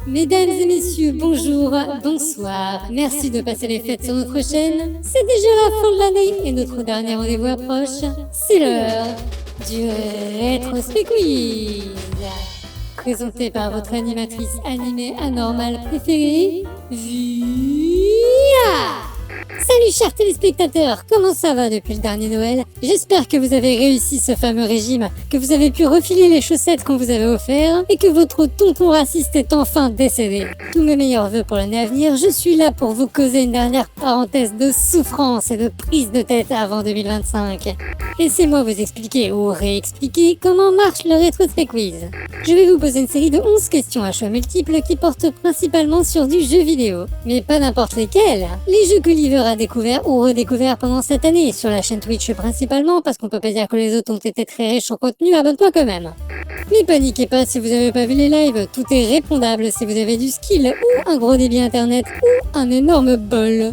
Mesdames et messieurs, bonjour, bonsoir. Merci de passer les fêtes sur notre chaîne. C'est déjà la fin de l'année et notre dernier rendez-vous approche. C'est l'heure du Rétrospect Quiz. Présenté par votre animatrice animée anormale préférée, Via. Salut chers téléspectateurs, comment ça va depuis le dernier Noël? J'espère que vous avez réussi ce fameux régime, que vous avez pu refiler les chaussettes qu'on vous avait offertes et que votre tonton raciste est enfin décédé. Tous mes meilleurs vœux pour l'année à venir, je suis là pour vous causer une dernière parenthèse de souffrance et de prise de tête avant 2025. Laissez-moi vous expliquer ou réexpliquer comment marche le Rétrospect Quiz. Je vais vous poser une série de 11 questions à choix multiples qui portent principalement sur du jeu vidéo. Mais pas n'importe lesquels. Les jeux que Liver a découvert ou redécouvert pendant cette année, sur la chaîne Twitch principalement, parce qu'on peut pas dire que les autres ont été très riches en contenu, abonne-toi quand même. Mais paniquez pas si vous avez pas vu les lives, tout est répondable si vous avez du skill ou un gros débit internet ou un énorme bol.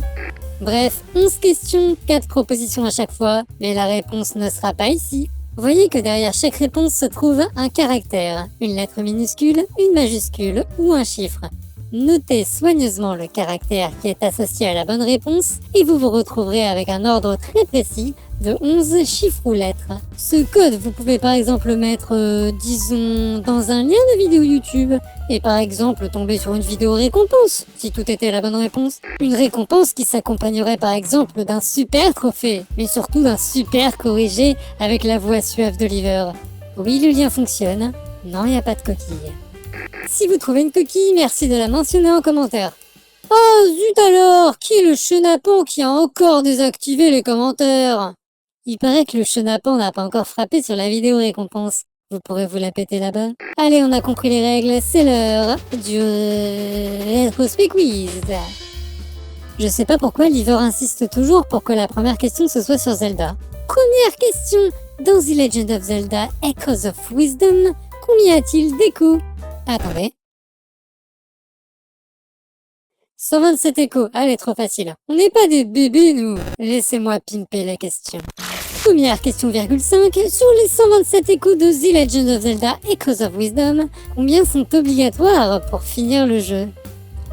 Bref, 11 questions, 4 propositions à chaque fois, mais la réponse ne sera pas ici. Voyez que derrière chaque réponse se trouve un caractère, une lettre minuscule, une majuscule ou un chiffre. Notez soigneusement le caractère qui est associé à la bonne réponse et vous vous retrouverez avec un ordre très précis de 11 chiffres ou lettres. Ce code, vous pouvez par exemple le mettre, disons, dans un lien de vidéo YouTube et par exemple tomber sur une vidéo récompense, si tout était la bonne réponse. Une récompense qui s'accompagnerait par exemple d'un super trophée, mais surtout d'un super corrigé avec la voix suave d'Oliver. Oui, le lien fonctionne. Non, il n'y a pas de coquille. Si vous trouvez une coquille, merci de la mentionner en commentaire. Oh zut alors, qui est le chenapan qui a encore désactivé les commentaires? Il paraît que le chenapan n'a pas encore frappé sur la vidéo récompense. Vous pourrez vous la péter là-bas. Allez, on a compris les règles, c'est l'heure du Rétrospect Quiz. Je sais pas pourquoi Liver insiste toujours pour que la première question ce soit sur Zelda. Première question, dans The Legend of Zelda Echoes of Wisdom, combien a-t-il d'échos? Attendez. 127 échos, allez, trop facile. On n'est pas des bébés, nous. Laissez-moi pimper la question. Première question, virgule 5. Sur les 127 échos de The Legend of Zelda Echoes of Wisdom, combien sont obligatoires pour finir le jeu?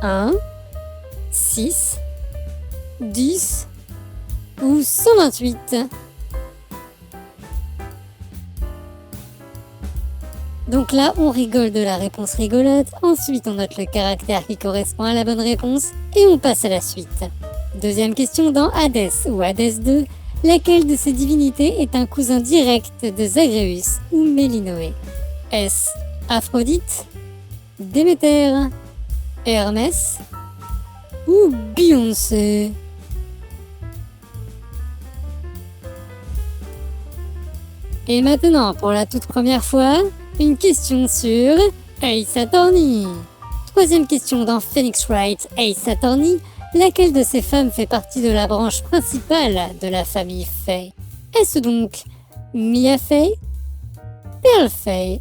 1, 6, 10 ou 128? Donc là, on rigole de la réponse rigolote, ensuite on note le caractère qui correspond à la bonne réponse, et on passe à la suite. Deuxième question, dans Hadès ou Hadès 2, laquelle de ces divinités est un cousin direct de Zagreus ou Mélinoé? Est-ce Aphrodite, Déméter, Hermès ou Beyoncé? Et maintenant, pour la toute première fois, une question sur Ace Attorney. Troisième question dans Phoenix Wright Ace Attorney. Laquelle de ces femmes fait partie de la branche principale de la famille Fey? Est-ce donc Mia Fey, Pearl Fey,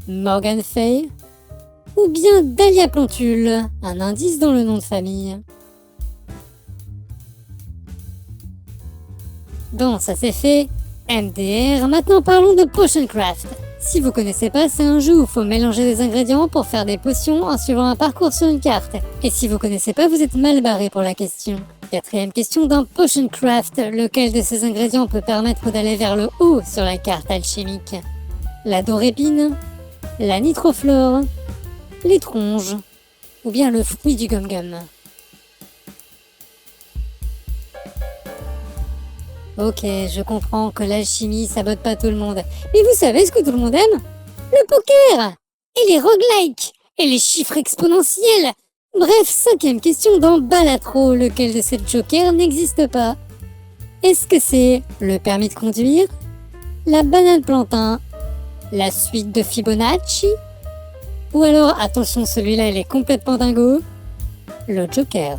Morgan Fey ou bien Dahlia Plantule? Un indice dans le nom de famille. Bon, ça c'est fait. MDR, maintenant parlons de Potion Craft. Si vous connaissez pas, c'est un jeu où il faut mélanger des ingrédients pour faire des potions en suivant un parcours sur une carte. Et si vous connaissez pas, vous êtes mal barré pour la question. Quatrième question dans Potion Craft, lequel de ces ingrédients peut permettre d'aller vers le haut sur la carte alchimique? La dorépine, la nitroflore, l'étronge ou bien le fruit du gum-gum? Ok, je comprends que l'alchimie sabote pas tout le monde. Mais vous savez ce que tout le monde aime? Le poker! Et les roguelikes! Et les chiffres exponentiels! Bref, cinquième question dans Balatro, lequel de ces jokers n'existe pas? Est-ce que c'est le permis de conduire? La banane plantain? La suite de Fibonacci? Ou alors, attention, celui-là il est complètement dingo, le joker.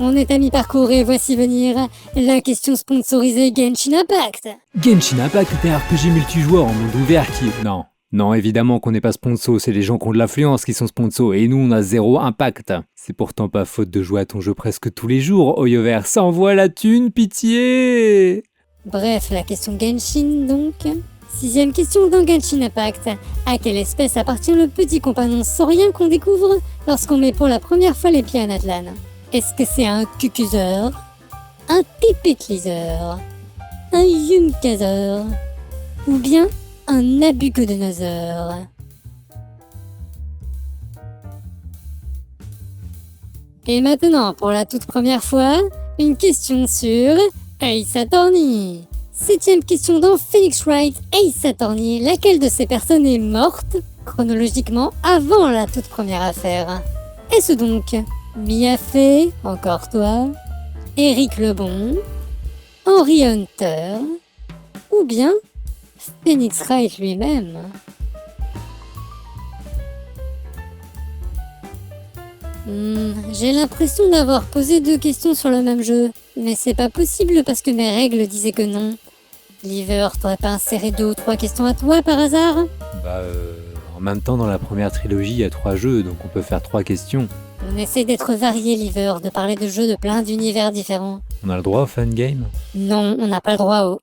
On est à mi-parcours et voici venir la question sponsorisée Genshin Impact. Genshin Impact est un RPG multijoueur en monde ouvert qui... Non, évidemment qu'on n'est pas sponsor, c'est les gens qui ont de l'influence qui sont sponsors, et nous on a zéro impact. C'est pourtant pas faute de jouer à ton jeu presque tous les jours, Oyoverse, envoie la thune, pitié! Bref, la question Genshin donc, 6ème question dans Genshin Impact. À quelle espèce appartient le petit compagnon saurien qu'on découvre lorsqu'on met pour la première fois les pieds à Natlan? Est-ce que c'est un Cucuseur, un Pipitliseur, un Yumkazeur ou bien un Nabucodonosor? Et maintenant, pour la toute première fois, une question sur Ace Attorney. 7ème question dans Phoenix Wright Ace Attorney. Laquelle de ces personnes est morte, chronologiquement, avant la toute première affaire? Est-ce donc Mia Fey, encore toi, Eric Lebon, Henry Hunter, ou bien Phoenix Wright lui-même? J'ai l'impression d'avoir posé 2 questions sur le même jeu, mais c'est pas possible parce que mes règles disaient que non. Liver, t'aurais pas inséré 2 ou 3 questions à toi par hasard? En même temps, dans la première trilogie, il y a 3 jeux, donc on peut faire 3 questions. On essaie d'être varié, Liver, de parler de jeux de plein d'univers différents. On a le droit au fangame? Non, on n'a pas le droit au...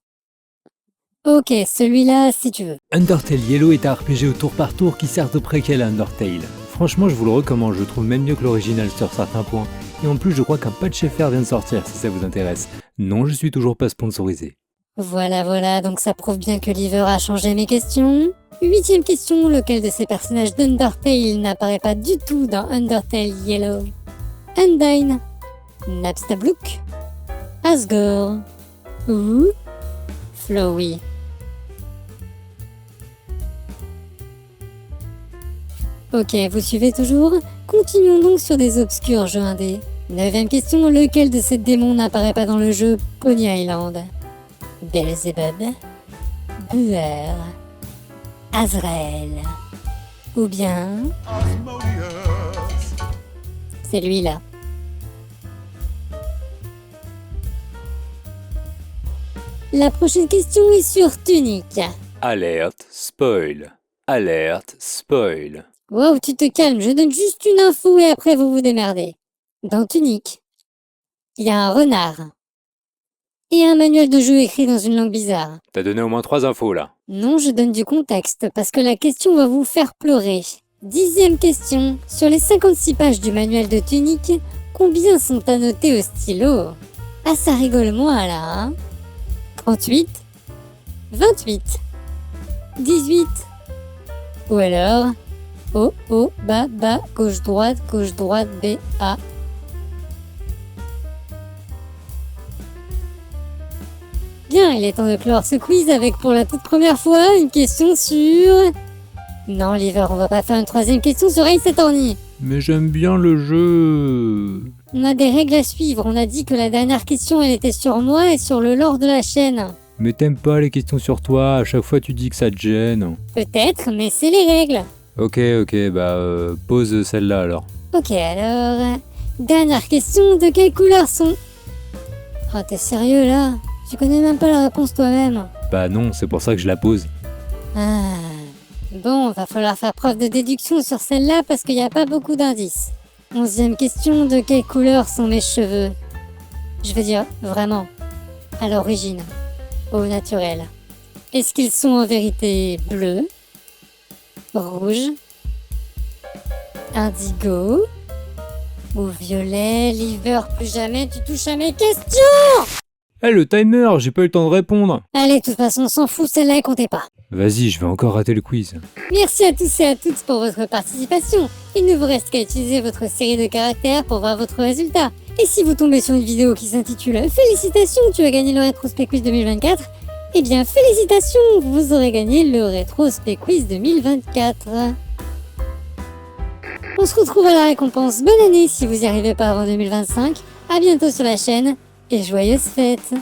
Ok, celui-là, si tu veux. Undertale Yellow est un RPG au tour par tour qui sert de préquel à Undertale. Franchement, je vous le recommande, je le trouve même mieux que l'original sur certains points. Et en plus, je crois qu'un patch FR vient de sortir, si ça vous intéresse. Non, je suis toujours pas sponsorisé. Voilà, donc ça prouve bien que Liver a changé mes questions. 8ème question, lequel de ces personnages d'Undertale n'apparaît pas du tout dans Undertale Yellow? Undyne, Napstablook, Asgore ou Flowey? Ok, vous suivez toujours? Continuons donc sur des obscurs jeux indés. 9ème question, lequel de ces démons n'apparaît pas dans le jeu Pony Island? Beelzebub, Buer, Azrael, ou bien... c'est lui-là. La prochaine question est sur Tunic. Alerte, spoil. Alerte, spoil. Wow, tu te calmes, je donne juste une info et après vous vous démerdez. Dans Tunic, il y a un renard. Et un manuel de jeu écrit dans une langue bizarre. T'as donné au moins 3 infos là. Non, je donne du contexte, parce que la question va vous faire pleurer. 10ème question. Sur les 56 pages du manuel de Tunic, combien sont annotés au stylo? Ah, ça rigole moins là, hein? 38, 28, 18, ou alors... haut, bas, gauche, droite, B, A. Bien, il est temps de clore ce quiz avec pour la toute première fois une question sur... Non, Liver, on va pas faire une 3ème question sur Ace Attorney. Mais j'aime bien le jeu. On a des règles à suivre, on a dit que la dernière question elle était sur moi et sur le lore de la chaîne. Mais t'aimes pas les questions sur toi, à chaque fois tu dis que ça te gêne. Peut-être, mais c'est les règles. Ok, pose celle-là alors. Ok, alors... dernière question, de quelle couleur sont... Oh, t'es sérieux là? Tu connais même pas la réponse toi-même. Bah non, c'est pour ça que je la pose. Ah... Bon, va falloir faire preuve de déduction sur celle-là parce qu'il n'y a pas beaucoup d'indices. 11ème question, de quelle couleur sont mes cheveux? Je veux dire, vraiment, à l'origine, au naturel. Est-ce qu'ils sont en vérité bleus, rouge, indigo ou violet? Liver, plus jamais tu touches à mes questions! Le timer, j'ai pas eu le temps de répondre. Allez, de toute façon, on s'en fout, celle-là, elle comptait pas. Vas-y, je vais encore rater le quiz. Merci à tous et à toutes pour votre participation. Il ne vous reste qu'à utiliser votre série de caractères pour voir votre résultat. Et si vous tombez sur une vidéo qui s'intitule « Félicitations, tu as gagné le Rétrospect Quiz 2024 », eh bien, félicitations, vous aurez gagné le Rétrospect Quiz 2024. On se retrouve à la récompense. Bonne année si vous n'y arrivez pas avant 2025. À bientôt sur la chaîne et joyeuses fêtes.